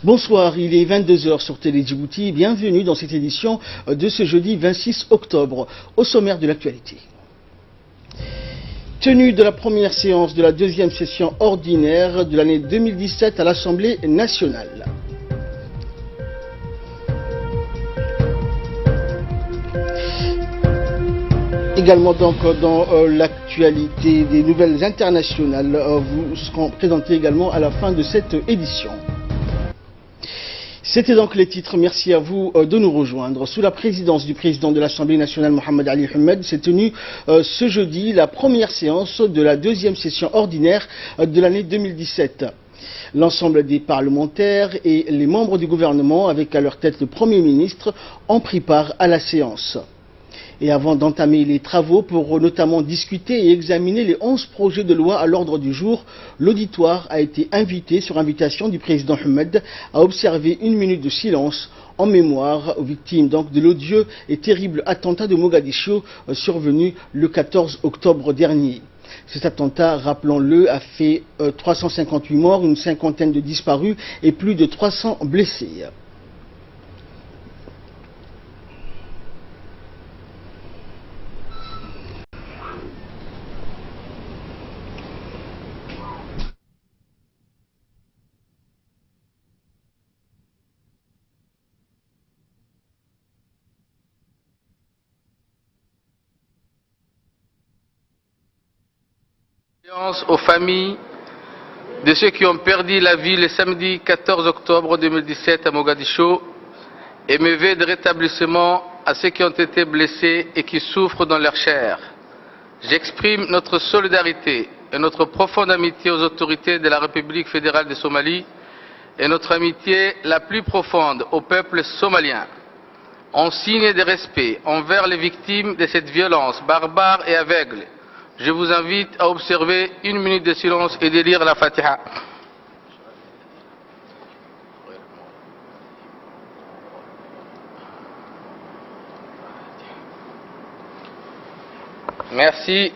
Bonsoir, il est 22 h sur Télé Djibouti. Bienvenue dans cette édition de ce jeudi 26 octobre. Au sommaire de l'actualité. Tenue de la première séance de la deuxième session ordinaire de l'année 2017 à l'Assemblée nationale. Également donc dans l'actualité des nouvelles internationales vous seront présentés également à la fin de cette édition. C'était donc les titres. Merci à vous de nous rejoindre. Sous la présidence du président de l'Assemblée nationale, Mohamed Ali Hamed, s'est tenue ce jeudi la première séance de la deuxième session ordinaire de l'année 2017. L'ensemble des parlementaires et les membres du gouvernement, avec à leur tête le Premier ministre, ont pris part à la séance. Et avant d'entamer les travaux pour notamment discuter et examiner les 11 projets de loi à l'ordre du jour, l'auditoire a été invité, sur invitation du président Hamed, à observer une minute de silence en mémoire aux victimes donc de l'odieux et terrible attentat de Mogadiscio survenu le 14 octobre dernier. Cet attentat, rappelons-le, a fait 358 morts, une cinquantaine de disparus et plus de 300 blessés. Aux familles de ceux qui ont perdu la vie le samedi 14 octobre 2017 à Mogadiscio et mes vœux de rétablissement à ceux qui ont été blessés et qui souffrent dans leur chair. J'exprime notre solidarité et notre profonde amitié aux autorités de la République fédérale de Somalie et notre amitié la plus profonde au peuple somalien. En signe de respect envers les victimes de cette violence barbare et aveugle, je vous invite à observer une minute de silence et de lire la Fatiha. Merci.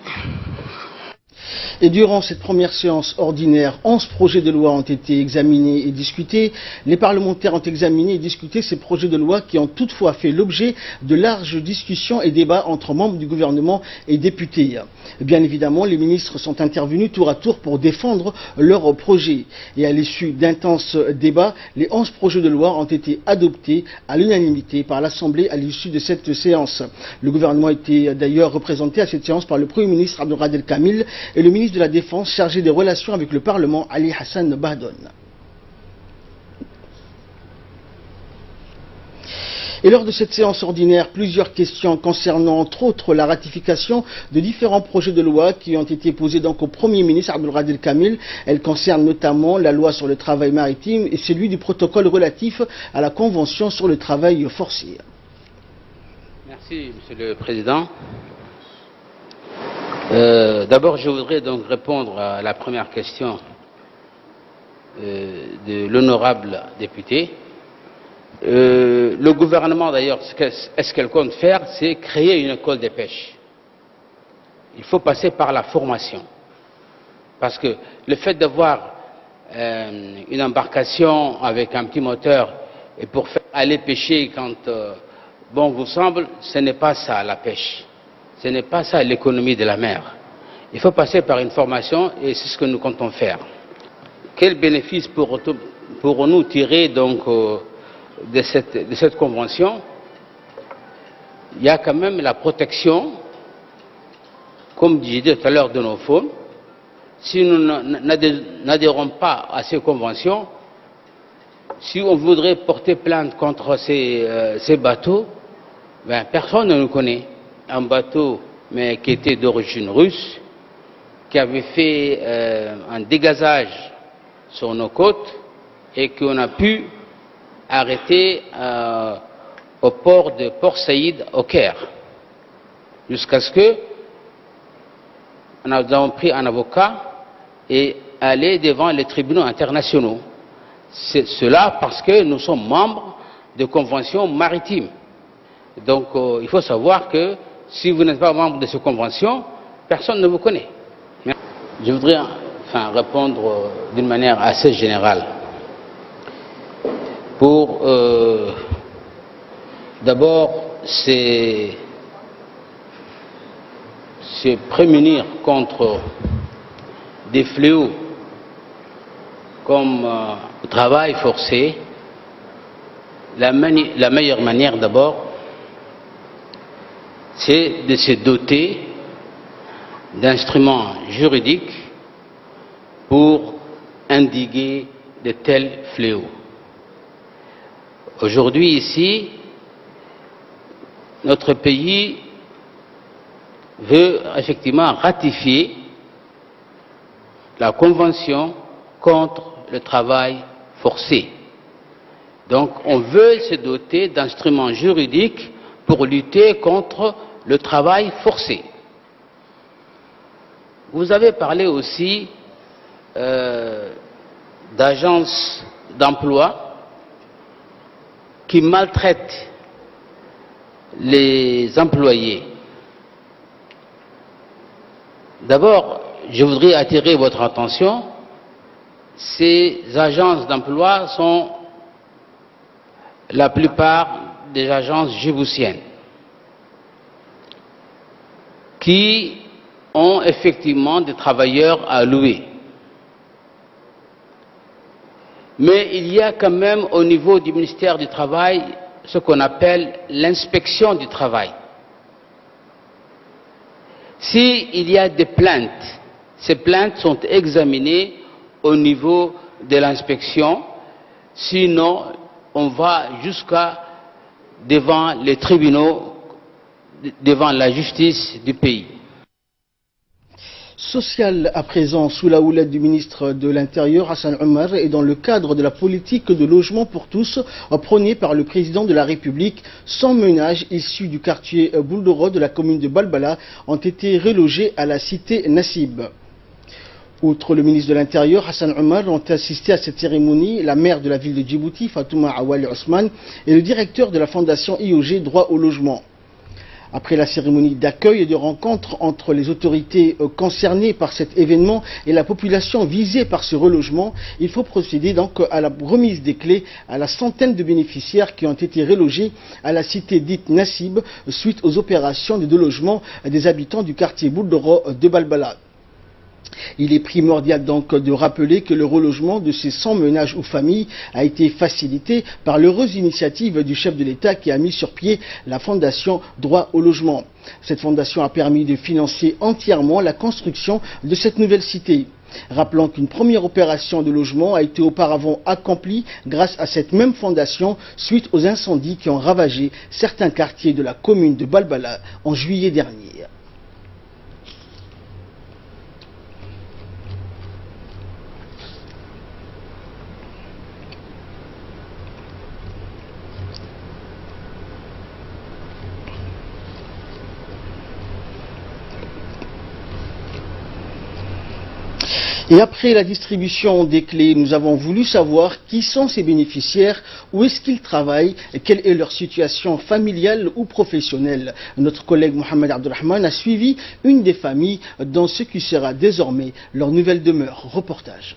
Et durant cette première séance ordinaire, 11 projets de loi ont été examinés et discutés. Les parlementaires ont examiné et discuté ces projets de loi qui ont toutefois fait l'objet de larges discussions et débats entre membres du gouvernement et députés. Bien évidemment, les ministres sont intervenus tour à tour pour défendre leurs projets. Et à l'issue d'intenses débats, les 11 projets de loi ont été adoptés à l'unanimité par l'Assemblée à l'issue de cette séance. Le gouvernement était d'ailleurs représenté à cette séance par le Premier ministre Abdelrahman Kamil et le ministre de la Défense chargé des relations avec le Parlement, Ali Hassan Bahdon. Et lors de cette séance ordinaire, plusieurs questions concernant entre autres la ratification de différents projets de loi qui ont été posés donc au Premier ministre Abdelrahman Kamil. Elles concernent notamment la loi sur le travail maritime et celui du protocole relatif à la Convention sur le travail forcé. Merci, Monsieur le Président. D'abord, je voudrais donc répondre à la première question de l'honorable député. Le gouvernement, d'ailleurs, ce qu'elle compte faire, c'est créer une école de pêche. Il faut passer par la formation. Parce que le fait d'avoir une embarcation avec un petit moteur et pour faire aller pêcher quand bon vous semble, ce n'est pas ça la pêche. Ce n'est pas ça l'économie de la mer. Il faut passer par une formation et c'est ce que nous comptons faire. Quel bénéfice pourrons-nous tirer donc de cette convention? Il y a quand même la protection, comme j'ai dit tout à l'heure, de nos faunes. Si nous n'adhérons pas à ces conventions, si on voudrait porter plainte contre ces bateaux, ben, personne ne nous connaît. Un bateau mais qui était d'origine russe, qui avait fait un dégazage sur nos côtes et qu'on a pu arrêter au port de Port Saïd au Caire, jusqu'à ce que nous avons pris un avocat et aller devant les tribunaux internationaux. C'est cela parce que nous sommes membres de conventions maritimes. Donc il faut savoir que si vous n'êtes pas membre de ces conventions, personne ne vous connaît. Je voudrais répondre d'une manière assez générale. pour d'abord se prémunir contre des fléaux comme le travail forcé. La meilleure manière d'abord, c'est de se doter d'instruments juridiques pour endiguer de tels fléaux. Aujourd'hui ici, notre pays veut effectivement ratifier la Convention contre le travail forcé. Donc on veut se doter d'instruments juridiques pour lutter contre le travail forcé. Vous avez parlé aussi d'agences d'emploi qui maltraitent les employés. D'abord, je voudrais attirer votre attention. Ces agences d'emploi sont la plupart des agences djiboutiennes qui ont effectivement des travailleurs à louer. Mais il y a quand même au niveau du ministère du Travail ce qu'on appelle l'inspection du travail. S'il y a des plaintes, ces plaintes sont examinées au niveau de l'inspection, sinon on va jusqu'à devant les tribunaux, devant la justice du pays. Social à présent, sous la houlette du ministre de l'Intérieur, Hassan Omar, et dans le cadre de la politique de logement pour tous prônée par le président de la République, 100 ménages issus du quartier Bouldoro de la commune de Balbala ont été relogés à la cité Nassib. Outre le ministre de l'Intérieur, Hassan Omar, ont assisté à cette cérémonie la maire de la ville de Djibouti, Fatouma Awali Ousmane, et le directeur de la fondation IOG Droit au logement. Après la cérémonie d'accueil et de rencontre entre les autorités concernées par cet événement et la population visée par ce relogement, il faut procéder donc à la remise des clés à la centaine de bénéficiaires qui ont été relogés à la cité dite Nassib suite aux opérations de délogement des habitants du quartier Bouldoro de Balbala. Il est primordial donc de rappeler que le relogement de ces 100 ménages ou familles a été facilité par l'heureuse initiative du chef de l'État qui a mis sur pied la fondation Droit au logement. Cette fondation a permis de financer entièrement la construction de cette nouvelle cité. Rappelons qu'une première opération de logement a été auparavant accomplie grâce à cette même fondation suite aux incendies qui ont ravagé certains quartiers de la commune de Balbala en juillet dernier. Et après la distribution des clés, nous avons voulu savoir qui sont ces bénéficiaires, où est-ce qu'ils travaillent, et quelle est leur situation familiale ou professionnelle. Notre collègue Mohamed Abdelrahman a suivi une des familles dans ce qui sera désormais leur nouvelle demeure. Reportage.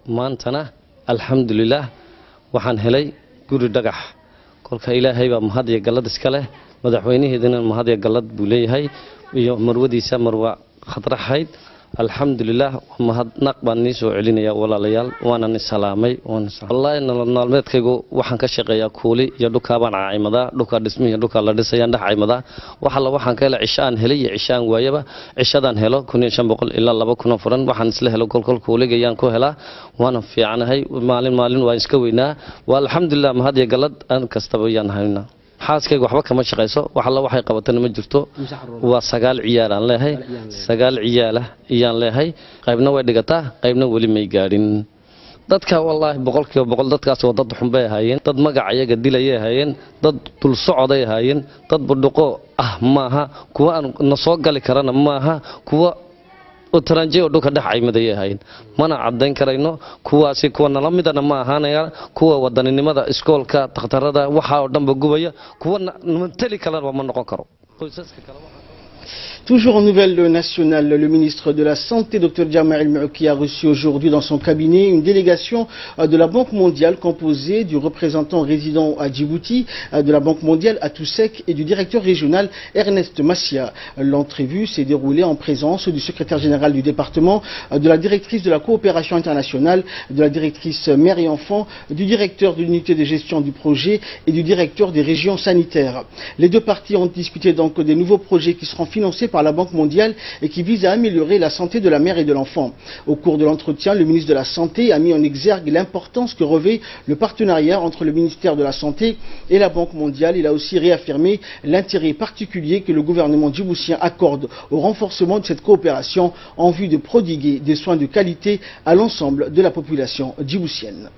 maantana alxamdulilaah waxaan helay guri dhagax kolka ilaahay baa mahad iyo gallad iska leh madaxweynaheedana mahad iyo gallad buu leeyahay iyo marwadiisa marwa khadraxayd alxamdulilah mahadnaq baan nii soo celinaya walaalayaal waana ni salaamay wallaahi nolol maalmeedkaygu waxaan ka shaqeeyaa kuuli iyo dhukaa baan caymadaa dhukaa dhismihi iyo dhukaa la dhisayaan dhex caymadaa waxaan ka helay cishaan helay iyo cishaan waayaba cishadaan helo 1500 ilaa 2000 furan waxaan isla helo kolkol kuuligayaan ku helaa waana fiicanahay maalin waan iska weynaa waa alxamdulilah mahad iyo galad aan kastaba yaan haynaa xaaskayga waxba kama shaqeyso waxay qabatana ma jirto waa 9 ciyaal aan leeyahay 9 ciyaal ayaan leeyahay qaybna way dhigataa qaybna wali may gaadhin dadka wallaahi boqolkiiba boqol dadkaas waa dad xun bay ahaayeen dad magac ayaga dilayay ahaayeen dad dul socoday ahaayeen dad budhuqo maaha kuwa aan na soo gali karana maaha kuwa taraanjiyo dhulka dhex caymaday ahaayeen mana cadayn karayno kuwaasi kuwa nala midana ma ahaanaya kuwa wadaninimada iskoolka dhakhtarada waxa oo dhanba gubaya kuwa tali kala ma noqon karo qoysaska kala Toujours en nouvelle nationale, le ministre de la Santé, Dr Jamal El-Mouki, a reçu aujourd'hui dans son cabinet une délégation de la Banque mondiale composée du représentant résident à Djibouti, de la Banque mondiale à Toussek et du directeur régional Ernest Massia. L'entrevue s'est déroulée en présence du secrétaire général du département, de la directrice de la coopération internationale, de la directrice mère et enfant, du directeur de l'unité de gestion du projet et du directeur des régions sanitaires. Les deux parties ont discuté donc des nouveaux projets qui seront financés par la Banque mondiale et qui vise à améliorer la santé de la mère et de l'enfant. Au cours de l'entretien, le ministre de la Santé a mis en exergue l'importance que revêt le partenariat entre le ministère de la Santé et la Banque mondiale. Il a aussi réaffirmé l'intérêt particulier que le gouvernement djiboutien accorde au renforcement de cette coopération en vue de prodiguer des soins de qualité à l'ensemble de la population djiboutienne.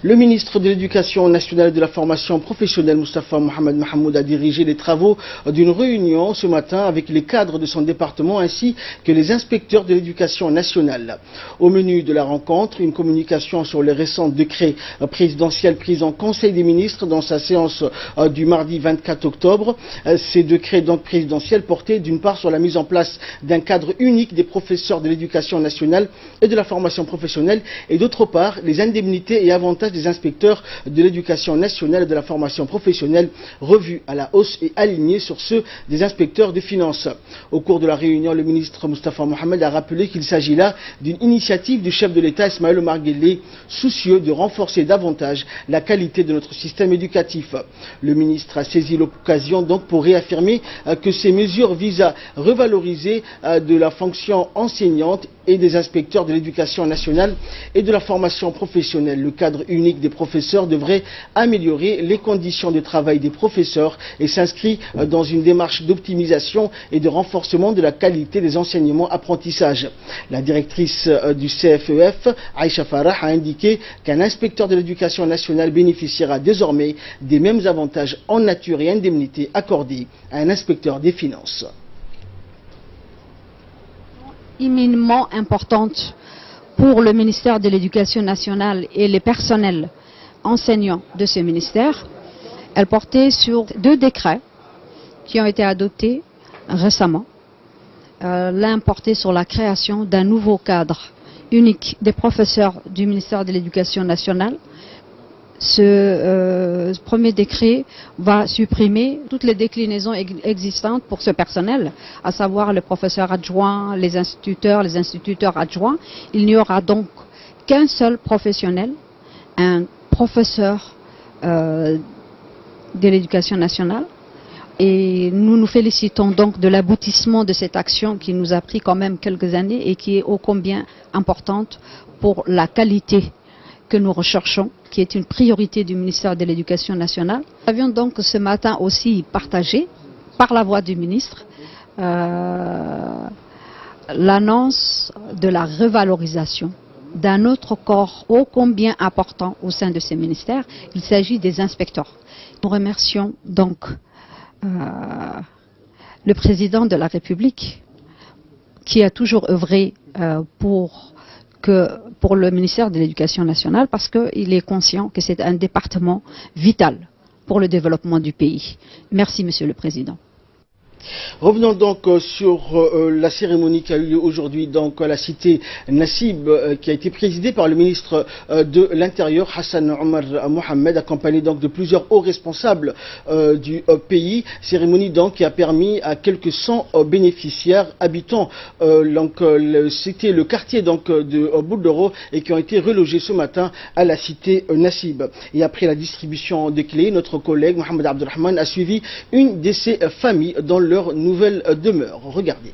Le ministre de l'Éducation nationale et de la formation professionnelle, Moustapha Mohamed Mahamoud, a dirigé les travaux d'une réunion ce matin avec les cadres de son département ainsi que les inspecteurs de l'éducation nationale. Au menu de la rencontre, une communication sur les récents décrets présidentiels pris en Conseil des ministres dans sa séance du mardi 24 octobre. Ces décrets donc présidentiels portaient d'une part sur la mise en place d'un cadre unique des professeurs de l'éducation nationale et de la formation professionnelle et d'autre part les indemnités et avantages des inspecteurs de l'éducation nationale et de la formation professionnelle revus à la hausse et alignés sur ceux des inspecteurs des finances. Au cours de la réunion, le ministre Moustapha Mohamed a rappelé qu'il s'agit là d'une initiative du chef de l'État Ismaël Omar Guelleh, soucieux de renforcer davantage la qualité de notre système éducatif. Le ministre a saisi l'occasion donc pour réaffirmer que ces mesures visent à revaloriser de la fonction enseignante et des inspecteurs de l'éducation nationale et de la formation professionnelle. Le cadre unique des professeurs devrait améliorer les conditions de travail des professeurs et s'inscrit dans une démarche d'optimisation et de renforcement de la qualité des enseignements-apprentissages. La directrice du CFEF, Aïcha Farah, a indiqué qu'un inspecteur de l'éducation nationale bénéficiera désormais des mêmes avantages en nature et indemnités accordés à un inspecteur des finances. Éminemment importante pour le ministère de l'Éducation nationale et les personnels enseignants de ce ministère. Elle portait sur 2 décrets qui ont été adoptés récemment. L'un portait sur la création d'un nouveau cadre unique des professeurs du ministère de l'Éducation nationale. Ce premier décret va supprimer toutes les déclinaisons existantes pour ce personnel, à savoir les professeurs adjoints, les instituteurs adjoints. Il n'y aura donc qu'un seul professionnel, un professeur de l'éducation nationale. Et nous nous félicitons donc de l'aboutissement de cette action qui nous a pris quand même quelques années et qui est ô combien importante pour la qualité que nous recherchons, qui est une priorité du ministère de l'Éducation nationale. Nous avions donc ce matin aussi partagé, par la voix du ministre, l'annonce de la revalorisation d'un autre corps ô combien important au sein de ce ministère. Il s'agit des inspecteurs. Nous remercions donc le président de la République qui a toujours œuvré pour le ministère de l'Éducation nationale parce qu'il est conscient que c'est un département vital pour le développement du pays. Merci, Monsieur le Président. Revenons donc sur la cérémonie qui a eu lieu aujourd'hui donc à la cité Nassib, qui a été présidée par le ministre de l'Intérieur Hassan Omar Mohamed, accompagné donc de plusieurs hauts responsables du pays. Cérémonie donc qui a permis à quelques 100 bénéficiaires habitants c'était le quartier donc de Bouldoro et qui ont été relogés ce matin à la cité Nassib. Et après la distribution des clés, notre collègue Mohamed Abdelrahman a suivi une de ces familles dans leur nouvelle demeure. Regardez.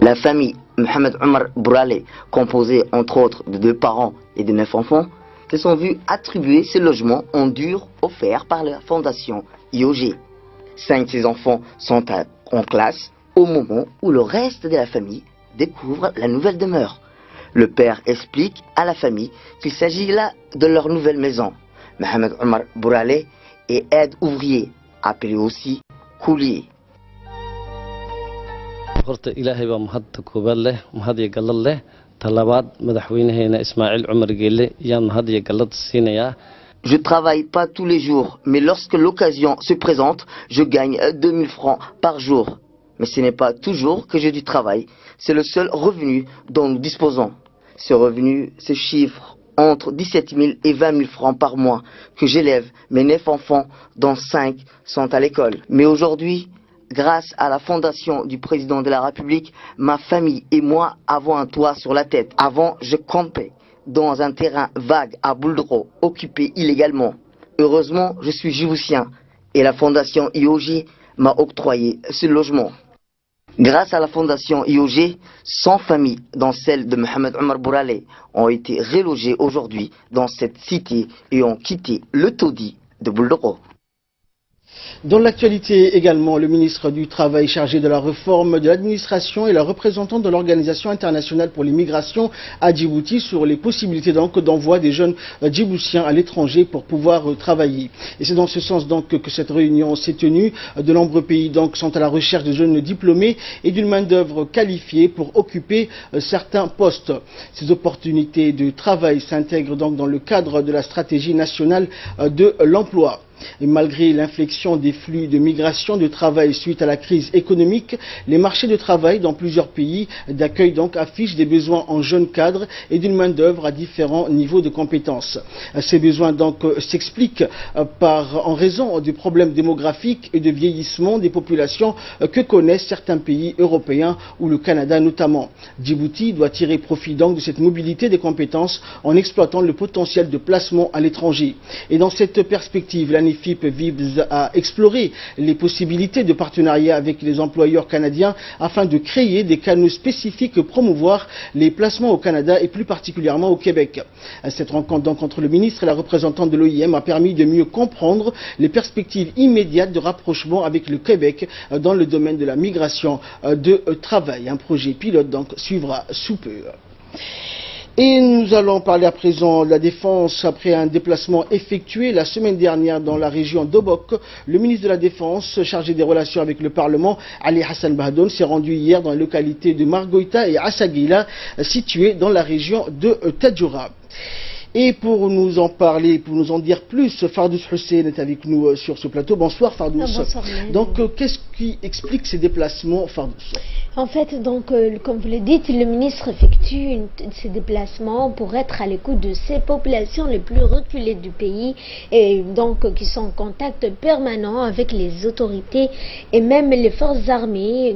La famille Mohamed Omar Bourale, composée entre autres de 2 parents et de 9 enfants, se sont vus attribuer ce logement en dur offert par la fondation IOG. 5 de ces enfants sont en classe au moment où le reste de la famille découvre la nouvelle demeure. Le père explique à la famille qu'il s'agit là de leur nouvelle maison. Mohamed Omar Bourale est aide ouvrier, appelé aussi coulier. horta ilaahay baa mahadda koobaad leh mahad iyo gallad leh talabaad madaxweynaheena Ismaaciil Cumar Geelle ayaan mahad iyo gallad siinayaa. Je travaille pas tous les jours, mais lorsque l'occasion se présente, je gagne 2000 francs par jour. Mais ce n'est pas toujours que j'ai du travail, c'est le seul revenu dont nous disposons. Ce revenu se chiffre entre 17 000 et 20 000 francs par mois que j'élève mes 9 enfants, dont 5 sont à l'école. Mais aujourd'hui, grâce à la fondation du président de la République, ma famille et moi avons un toit sur la tête. Avant, je campais dans un terrain vague à Bouldro, occupé illégalement. Heureusement, je suis djiboutien et la fondation IOG m'a octroyé ce logement. Grâce à la fondation IOG, 100 familles, dont celle de Mohamed Omar Bourale, ont été relogées aujourd'hui dans cette cité et ont quitté le taudis de Bouldoro. Dans l'actualité également, le ministre du Travail chargé de la réforme de l'administration et la représentante de l'Organisation internationale pour l'immigration à Djibouti sur les possibilités donc d'envoi des jeunes djiboutiens à l'étranger pour pouvoir travailler. Et c'est dans ce sens donc que cette réunion s'est tenue. De nombreux pays donc sont à la recherche de jeunes diplômés et d'une main-d'œuvre qualifiée pour occuper certains postes. Ces opportunités de travail s'intègrent donc dans le cadre de la stratégie nationale de l'emploi. Et malgré l'inflexion des flux de migration de travail suite à la crise économique, les marchés de travail dans plusieurs pays d'accueil donc affichent des besoins en jeunes cadres et d'une main-d'œuvre à différents niveaux de compétences. Ces besoins donc s'expliquent en raison des problèmes démographiques et de vieillissement des populations que connaissent certains pays européens ou le Canada notamment. Djibouti doit tirer profit donc de cette mobilité des compétences en exploitant le potentiel de placement à l'étranger. Et dans cette perspective, l'ANIFIP vise à explorer les possibilités de partenariat avec les employeurs canadiens afin de créer des canaux spécifiques pour promouvoir les placements au Canada et plus particulièrement au Québec. Cette rencontre donc entre le ministre et la représentante de l'OIM a permis de mieux comprendre les perspectives immédiates de rapprochement avec le Québec dans le domaine de la migration de travail. Un projet pilote donc suivra sous peu. Et nous allons parler à présent de la défense. Après un déplacement effectué la semaine dernière dans la région d'Obok, le ministre de la Défense chargé des relations avec le Parlement, Ali Hassan Bahdoun, s'est rendu hier dans les localités de Margoïta et Assaguila, situées dans la région de Tadjoura. Et pour nous en parler, pour nous en dire plus, Fardous Hussein est avec nous sur ce plateau. Bonsoir Fardous. Bonsoir. Donc qu'est-ce qui explique ces déplacements, Fardous? En fait, donc, comme vous le dites, le ministre effectue ces déplacements pour être à l'écoute de ces populations les plus reculées du pays et donc qui sont en contact permanent avec les autorités et même les forces armées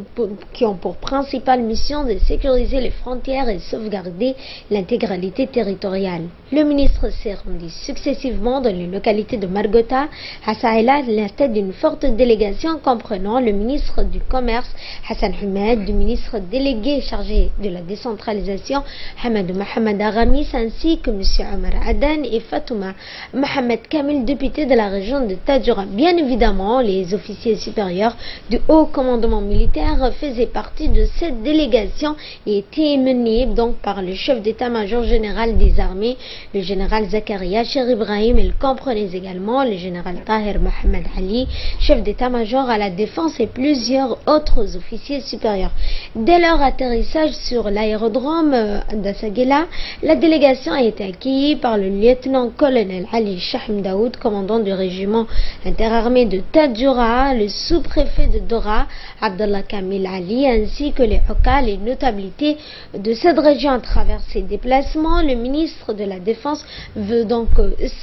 qui ont pour principale mission de sécuriser les frontières et sauvegarder l'intégralité territoriale. Le ministre s'est rendu successivement dans les localités de Margota, Hassaïla, la tête d'une forte délégation comprenant le ministre du Commerce, Hassan Humed, du ministre délégué chargé de la décentralisation, Hamadou Mohamed Aramis, ainsi que M. Omar Adan et Fatouma Mohamed Kamil, député de la région de Tadjoura. Bien évidemment, les officiers supérieurs du haut commandement militaire faisaient partie de cette délégation et étaient menés donc par le chef d'état-major général des armées, le général Zakaria Cher Ibrahim. Il comprenait également le général Tahir Mohamed Ali, chef d'état-major à la défense et plusieurs autres officiers supérieurs. Dès leur atterrissage sur l'aérodrome d'Assaguela, la délégation a été accueillie par le lieutenant-colonel Ali Shahim Daoud, commandant du régiment interarmé de Tadjoura, le sous-préfet de Dora, Abdallah Kamil Ali, ainsi que les Hoka, les notabilités de cette région. À travers ces déplacements, le ministre de la Défense veut donc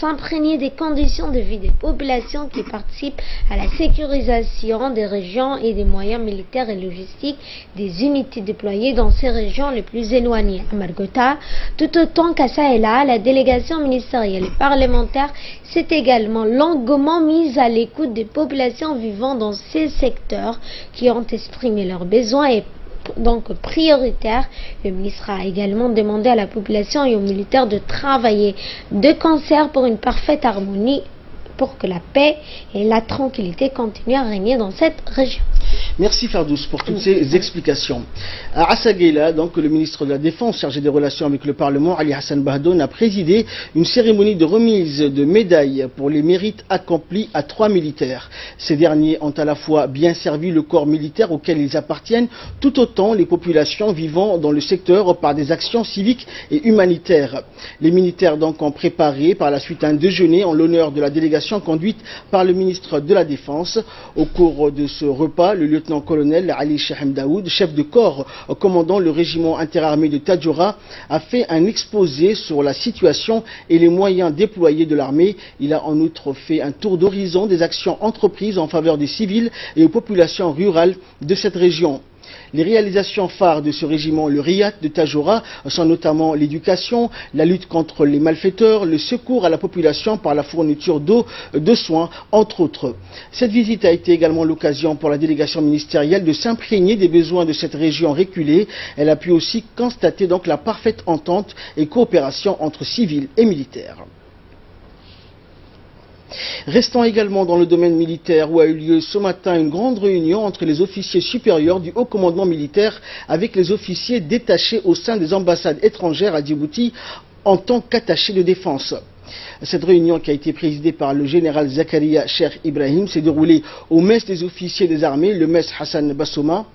s'imprégner des conditions de vie des populations qui participent à la sécurisation des régions et des moyens militaires et logistiques des unités déployées dans ces régions les plus éloignées. À Margota, tout autant qu'à Sahela, la délégation ministérielle et parlementaire s'est également longuement mise à l'écoute des populations vivant dans ces secteurs qui ont exprimé leurs besoins et donc prioritaire. Le ministre a également demandé à la population et aux militaires de travailler de concert pour une parfaite harmonie, pour que la paix et la tranquillité continuent à régner dans cette région. Merci Fardous pour toutes ces explications. À Assaguela, donc, le ministre de la Défense chargé des relations avec le Parlement, Ali Hassan Bahdoun, a présidé une cérémonie de remise de médailles pour les mérites accomplis à 3 militaires. Ces derniers ont à la fois bien servi le corps militaire auquel ils appartiennent, tout autant les populations vivant dans le secteur par des actions civiques et humanitaires. Les militaires donc ont préparé par la suite un déjeuner en l'honneur de la délégation conduite par le ministre de la Défense. Au cours de ce repas, le lieutenant-colonel Ali Shahim Daoud, chef de corps commandant le régiment interarmé de Tadjoura, a fait un exposé sur la situation et les moyens déployés de l'armée. Il a en outre fait un tour d'horizon des actions entreprises en faveur des civils et aux populations rurales de cette région. Les réalisations phares de ce régiment, le RIAT de Tadjoura, sont notamment l'éducation, la lutte contre les malfaiteurs, le secours à la population par la fourniture d'eau, de soins, entre autres. Cette visite a été également l'occasion pour la délégation ministérielle de s'imprégner des besoins de cette région reculée. Elle a pu aussi constater donc la parfaite entente et coopération entre civils et militaires. Restons également dans le domaine militaire où a eu lieu ce matin une grande réunion entre les officiers supérieurs du haut commandement militaire avec les officiers détachés au sein des ambassades étrangères à Djibouti en tant qu'attachés de défense. Cette réunion, qui a été présidée par le général Zakaria Cheikh Ibrahim, s'est déroulée au mess des officiers des armées. Le mess Hassan Bassouma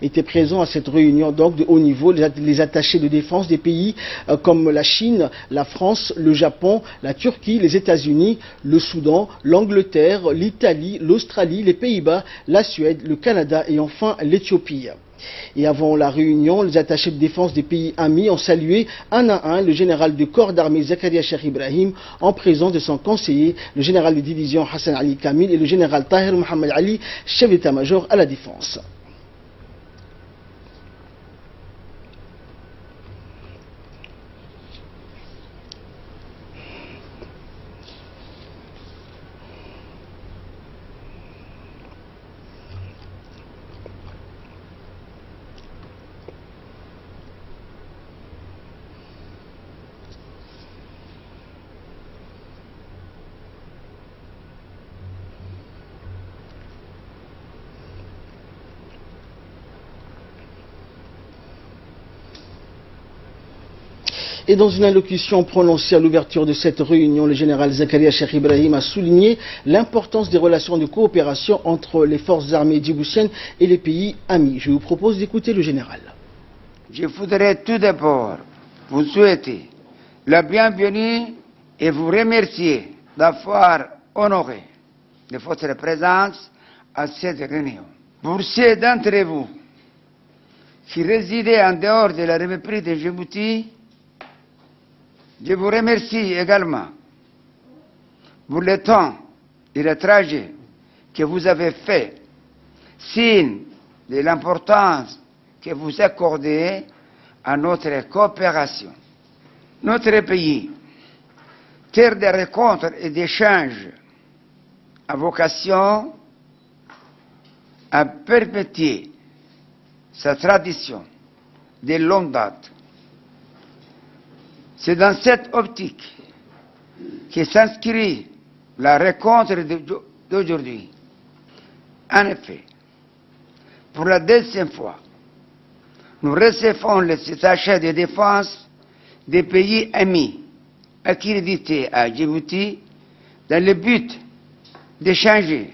était présent à cette réunion donc de haut niveau. Les attachés de défense des pays comme la Chine, la France, le Japon, la Turquie, les États-Unis, le Soudan, l'Angleterre, l'Italie, l'Australie, les Pays-Bas, la Suède, le Canada et enfin l'Éthiopie. Et avant la réunion, les attachés de défense des pays amis ont salué un à un le général de corps d'armée Zakaria Cheikh Ibrahim en présence de son conseiller, le général de division Hassan Ali Kamil et le général Tahir Mohamed Ali, chef d'état-major à la défense. Et dans une allocution prononcée à l'ouverture de cette réunion, le général Zakaria Cheikh Ibrahim a souligné l'importance des relations de coopération entre les forces armées djiboutiennes et les pays amis. Je vous propose d'écouter le général. Je voudrais tout d'abord vous souhaiter la bienvenue et vous remercier d'avoir honoré de votre présence à cette réunion. Pour ceux d'entre vous qui résidaient en dehors de la République de Djibouti, je vous remercie également pour le temps et le trajet que vous avez fait, signe de l'importance que vous accordez à notre coopération. Notre pays, terre de rencontres et d'échanges, a vocation à perpétuer sa tradition de longue date. C'est dans cette optique que s'inscrit la rencontre d'aujourd'hui. En effet, pour la deuxième fois, nous recevons les attachés de défense des pays amis accrédités à Djibouti dans le but d'échanger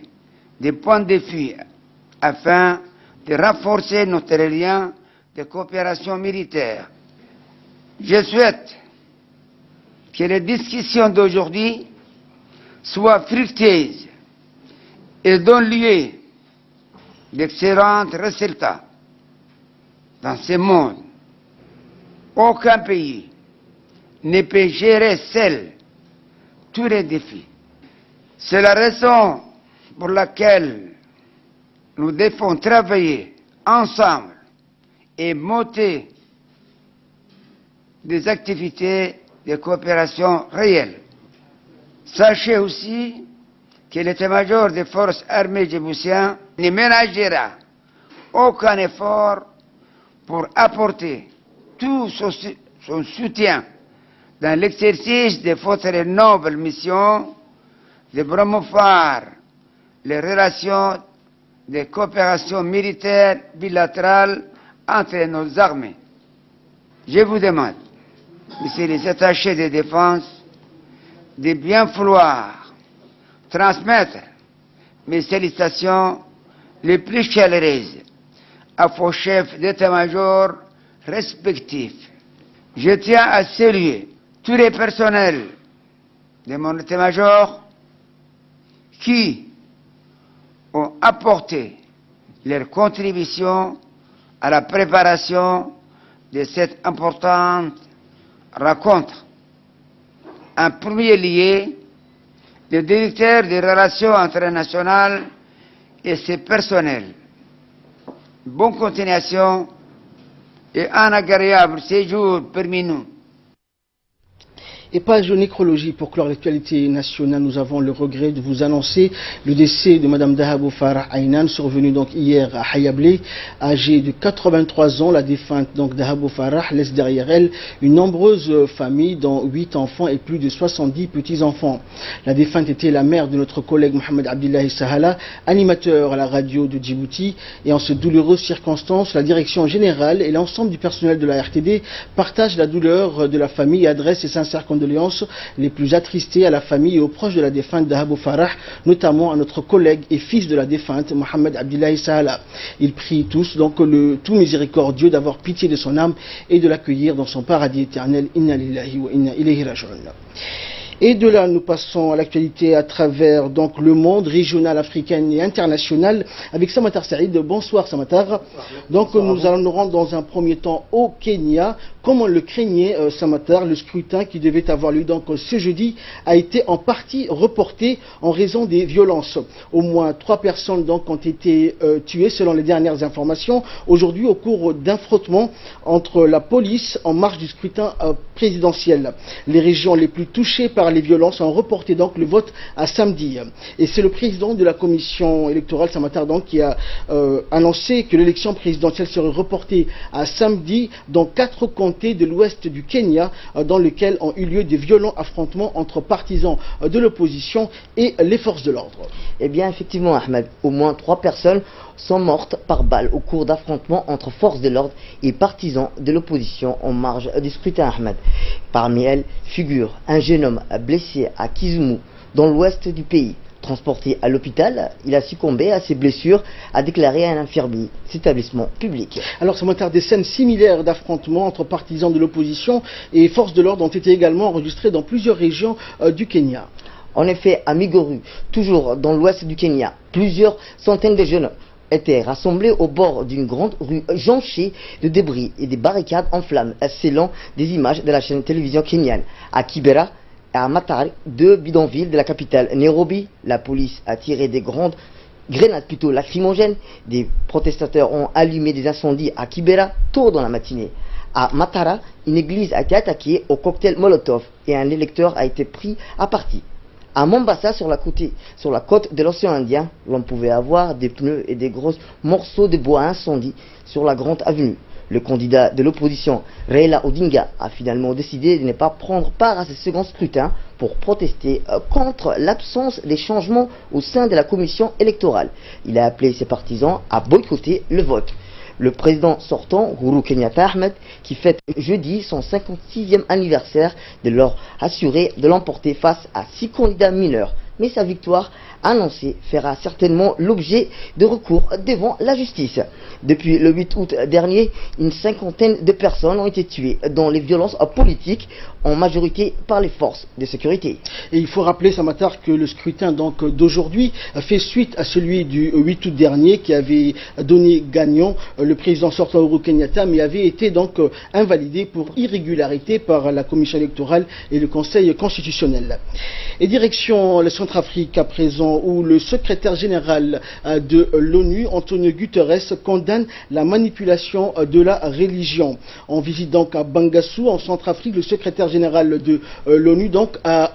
des points de vue afin de renforcer notre lien de coopération militaire. Je souhaite que les discussions d'aujourd'hui soient fructueuses et donnent lieu d'excellents résultats. Dans ce monde, aucun pays ne peut gérer seul tous les défis. C'est la raison pour laquelle nous devons travailler ensemble et monter des activités de coopération réelles. Sachez aussi que l'état-major des forces armées djiboutiennes ne ménagera aucun effort pour apporter tout son soutien dans l'exercice de votre noble mission de promouvoir les relations de coopération militaire bilatérale entre nos armées. Je vous demande, messieurs les attachés de défense, de bien vouloir transmettre mes salutations les plus chaleureuses à vos chefs d'état-major respectifs. Je tiens à saluer tous les personnels de mon état-major qui ont apporté leur contribution à la préparation de cette importante rencontre. En premier lieu, le directeur des relations internationales et ses personnels. Bonne continuation et un agréable séjour parmi nous. Et page de nécrologie pour clore l'actualité nationale, nous avons le regret de vous annoncer le décès de Mme Dahabo Farah Aynan, survenu donc hier à Hayablé, âgée de 83 ans. La défunte donc Dahabo Farah laisse derrière elle une nombreuse famille, dont 8 enfants et plus de 70 petits-enfants. La défunte était la mère de notre collègue Mohamed Abdillahi Sahala, animateur à la radio de Djibouti. Et en cette douloureuse circonstance, la direction générale et l'ensemble du personnel de la RTD partagent la douleur de la famille et adressent ses sincères condoléances les plus attristées à la famille et aux proches de la défunte Dahabo Farah, notamment à notre collègue et fils de la défunte Mohamed Abdillahi Sahala. Ils prient tous donc le tout miséricordieux d'avoir pitié de son âme et de l'accueillir dans son paradis éternel. Inna lillahi wa inna ilayhi raji'un. Et de là, nous passons à l'actualité à travers donc le monde régional, africain et international avec Samatar Saïd. Bonsoir Samatar. Donc nous allons nous rendre dans un premier temps au Kenya. Comme on le craignait, Samatar, le scrutin qui devait avoir lieu donc ce jeudi a été en partie reporté en raison des violences. Au moins 3 personnes donc ont été tuées selon les dernières informations aujourd'hui au cours d'un frottement entre la police en marge du scrutin présidentiel. Les régions les plus touchées par les violences ont reporté donc le vote à samedi. Et c'est le président de la commission électorale, Samatar, donc, qui a annoncé que l'élection présidentielle serait reportée à samedi dans 4 comtés de l'ouest du Kenya, dans lesquels ont eu lieu des violents affrontements entre partisans de l'opposition et les forces de l'ordre. Eh bien, effectivement, Ahmed, au moins 3 personnes sont mortes par balle au cours d'affrontements entre forces de l'ordre et partisans de l'opposition en marge du scrutin, Ahmed. Parmi elles figure un jeune homme blessé à Kisumu, dans l'ouest du pays. Transporté à l'hôpital, il a succombé à ses blessures, a déclaré un infirmier d'établissement public. Alors, ça m'attarde, des scènes similaires d'affrontements entre partisans de l'opposition et forces de l'ordre ont été également enregistrées dans plusieurs régions du Kenya. En effet, à Migori, toujours dans l'ouest du Kenya, plusieurs centaines de jeunes étaient rassemblés au bord d'une grande rue jonchée de débris et des barricades en flammes, selon des images de la chaîne télévision kenyane. À Kibera et à Matare, 2 bidonvilles de la capitale Nairobi, la police a tiré des grandes grenades plutôt lacrymogènes. Des protestateurs ont allumé des incendies à Kibera tôt dans la matinée. À Matara, une église a été attaquée au cocktail Molotov et un électeur a été pris à partie. À Mombasa, sur la côte de l'océan Indien, l'on pouvait avoir des pneus et des gros morceaux de bois incendiés sur la grande avenue. Le candidat de l'opposition, Raila Odinga, a finalement décidé de ne pas prendre part à ce second scrutin pour protester contre l'absence des changements au sein de la commission électorale. Il a appelé ses partisans à boycotter le vote. Le président sortant, Uhuru Kenyatta Ahmed, qui fête jeudi son 56e anniversaire, de leur assurer de l'emporter face à 6 candidats mineurs mais sa victoire annoncée fera certainement l'objet de recours devant la justice. Depuis le 8 août dernier, une cinquantaine de personnes ont été tuées dans les violences politiques, en majorité par les forces de sécurité. Et il faut rappeler, Samatar, que le scrutin d'aujourd'hui fait suite à celui du 8 août dernier qui avait donné gagnant le président sortant Uhuru Kenyatta, mais avait été donc invalidé pour irrégularité par la commission électorale et le Conseil constitutionnel. Et direction la Centrafrique à présent, où le secrétaire général de l'ONU, Antonio Guterres, condamne la manipulation de la religion. En visite donc à Bangassou, en Centrafrique, le secrétaire général de l'ONU a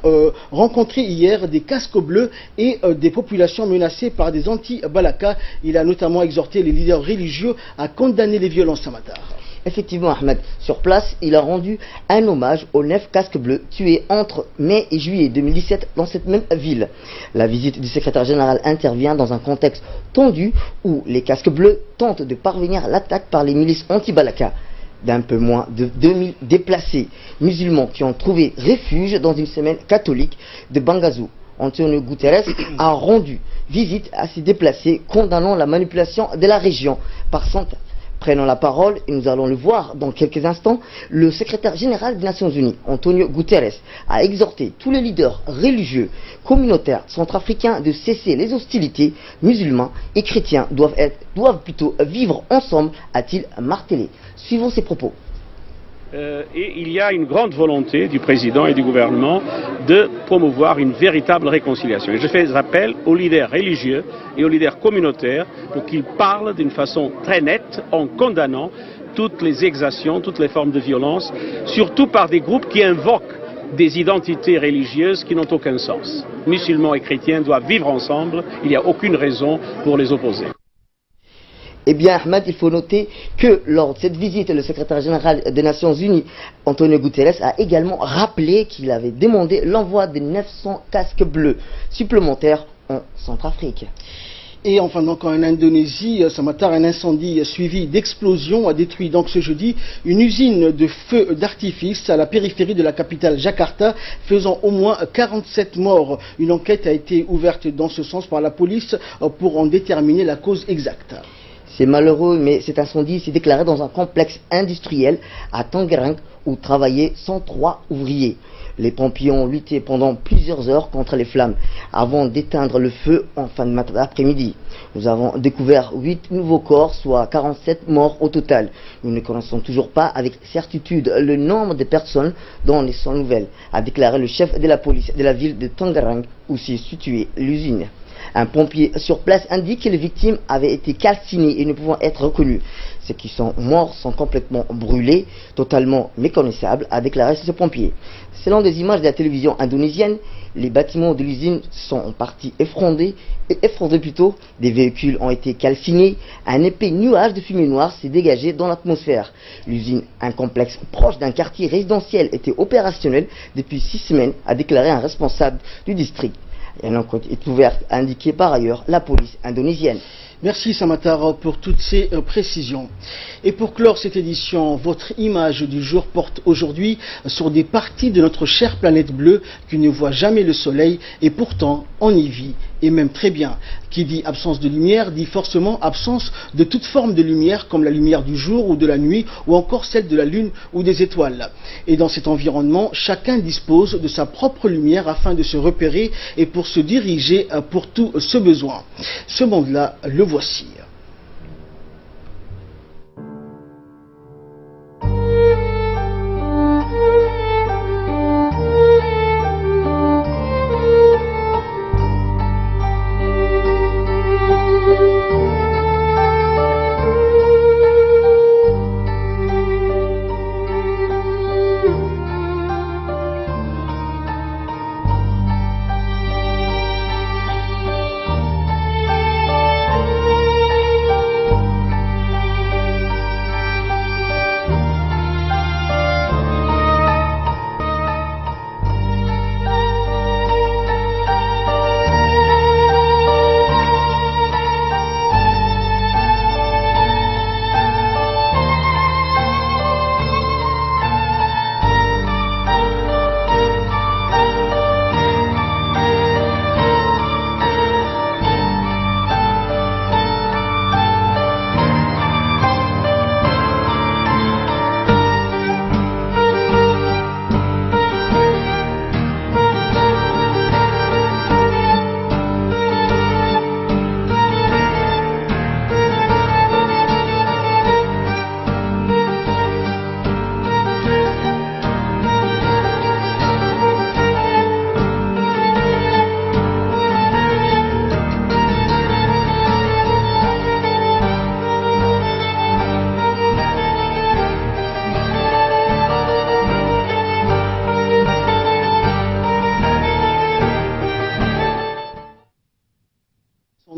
rencontré hier des casques bleus et des populations menacées par des anti-Balaka. Il a notamment exhorté les leaders religieux à condamner les violences à Matar. Effectivement, Ahmed, sur place, il a rendu un hommage aux 9 casques bleus tués entre mai et juillet 2017 dans cette même ville. La visite du secrétaire général intervient dans un contexte tendu où les casques bleus tentent de parvenir à l'attaque par les milices anti-Balaka. D'un peu moins de 2000 déplacés musulmans qui ont trouvé refuge dans une semaine catholique de Bangassou. Antonio Guterres a rendu visite à ces déplacés, condamnant la manipulation de la région par centaines. Prenant la parole, et nous allons le voir dans quelques instants, le secrétaire général des Nations Unies, Antonio Guterres, a exhorté tous les leaders religieux, communautaires, centrafricains de cesser les hostilités. Musulmans et chrétiens doivent plutôt vivre ensemble, a-t-il martelé. Suivons ses propos. Et il y a une grande volonté du président et du gouvernement de promouvoir une véritable réconciliation. Et je fais appel aux leaders religieux et aux leaders communautaires pour qu'ils parlent d'une façon très nette en condamnant toutes les exactions, toutes les formes de violence, surtout par des groupes qui invoquent des identités religieuses qui n'ont aucun sens. Musulmans et chrétiens doivent vivre ensemble, il n'y a aucune raison pour les opposer. Eh bien, Ahmed, il faut noter que lors de cette visite, le secrétaire général des Nations Unies, Antonio Guterres, a également rappelé qu'il avait demandé l'envoi de 900 casques bleus supplémentaires en Centrafrique. Et enfin, donc en Indonésie, ce matin, un incendie suivi d'explosions a détruit donc ce jeudi une usine de feux d'artifice à la périphérie de la capitale Jakarta, faisant au moins 47 morts. Une enquête a été ouverte dans ce sens par la police pour en déterminer la cause exacte. C'est malheureux, mais cet incendie s'est déclaré dans un complexe industriel à Tangerang où travaillaient 103 ouvriers. Les pompiers ont lutté pendant plusieurs heures contre les flammes avant d'éteindre le feu en fin de matin-après-midi. Nous avons découvert 8 nouveaux corps, soit 47 morts au total. Nous ne connaissons toujours pas avec certitude le nombre de personnes dont les sont nouvelles, a déclaré le chef de la police de la ville de Tangerang où s'est située l'usine. Un pompier sur place indique que les victimes avaient été calcinées et ne pouvant être reconnues. Ceux qui sont morts sont complètement brûlés, totalement méconnaissables, a déclaré ce pompier. Selon des images de la télévision indonésienne, les bâtiments de l'usine sont en partie effondrés, des véhicules ont été calcinés, un épais nuage de fumée noire s'est dégagé dans l'atmosphère. L'usine, un complexe proche d'un quartier résidentiel, était opérationnel depuis 6 semaines, a déclaré un responsable du district. Une enquête est ouverte, a indiqué par ailleurs la police indonésienne. Merci Samatar pour toutes ces précisions. Et pour clore cette édition, votre image du jour porte aujourd'hui sur des parties de notre chère planète bleue qui ne voient jamais le soleil et pourtant on y vit et même très bien. Qui dit absence de lumière dit forcément absence de toute forme de lumière comme la lumière du jour ou de la nuit ou encore celle de la lune ou des étoiles. Et dans cet environnement, chacun dispose de sa propre lumière afin de se repérer et pour se diriger pour tout ce besoin. Ce monde-là, le voici.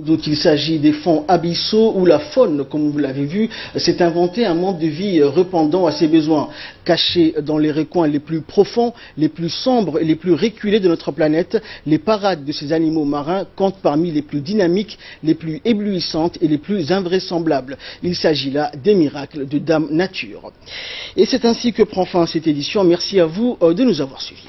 dont il s'agit des fonds abyssaux où la faune, comme vous l'avez vu, s'est inventé un mode de vie répondant à ses besoins. Cachés dans les recoins les plus profonds, les plus sombres et les plus reculés de notre planète, les parades de ces animaux marins comptent parmi les plus dynamiques, les plus éblouissantes et les plus invraisemblables. Il s'agit là des miracles de Dame Nature. Et c'est ainsi que prend fin cette édition. Merci à vous de nous avoir suivis.